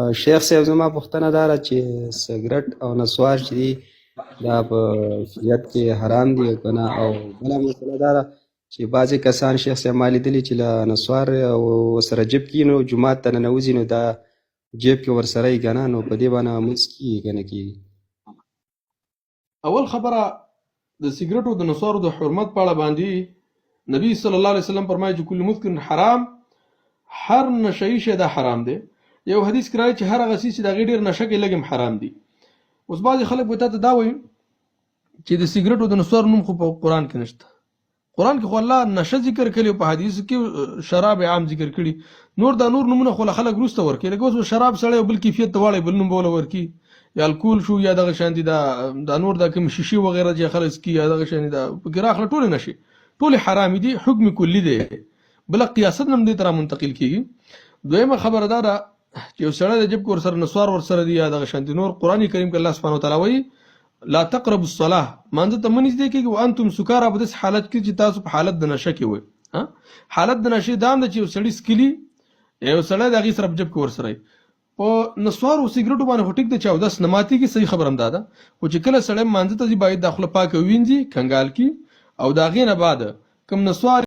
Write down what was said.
شیخ صاحب زما پوښتنه دا ده چې سګرټ او نسوار چې دي دا په شریعت کې حرام دي که نه؟ او بله مسله دا ده چې بعضې کسان شیخ صاحب ما لیدلي چې له نسوار ورسره جیب کي نو جومات ته ننوځي نو دا جیب کې ورسره یي که نه، نو په دې باندې لمونځ کېږي که نه کېږي؟ اول خبره د سګرټو د نسوارو د حرمت په اړه باندې نبی صلی الله علیه وسلم فرمایي چې کل مسکر حرام، هر نشهیي شی دا حرام دی. یو حدیث کې راځي چې هر هغه څیز چې د هغې ډېر نشه کوي لږ هم حرام دي. اوس بعضې خلک به تا ته دا وایي چې د سګرټو د نسوارو نوم خو په قرآن کې نشته. قرآن کې خو الله نشه ذکر کړي او په حدیثو کې شراب عام ذکر کړي. نور دا نور نومونه خو له خلک وروسته ورکوي. لکه اوس شراب سړی او بل کیفیت ته واړی بل نوم به وله ورکي، یا الکول شو، یا دغه شان دي دا نور دا کوم شیشې وغیره چې خلک څکي، یا دغه شان دا پکې راخله ټولې نشي ټولې حرامې دي، حکم کلي دی. بله قیاست هم دې ته را منتقل کېږي. دویمه خبره دا ده چې یو سړی د جیب کې ورسره نسوار ورسره دي یا دغه شانتي نور، قرآن کریم کې الله سبحانه وتعالی وایي لا تقربوا الصلاة، مانځه ته مه نږدې کېږئ وانتم سکارا، په داسې حالت کې چې تاسو په حالت د نشه کې وئ. حالت د نشې دا هم ده چې یو سړي څکلي، یو سړی د هغې سره په جیب کې ورسره وي. په نسوار او سګرټو باندې خو ټیک ده چې اودس نه ماتېږي، صحیح خبره هم دا ده، خو چې کله سړی مانځه ته ځي باید دا خوله پاکه ووینځي، کنګال کړي، او د هغې نه بعد کوم نسوار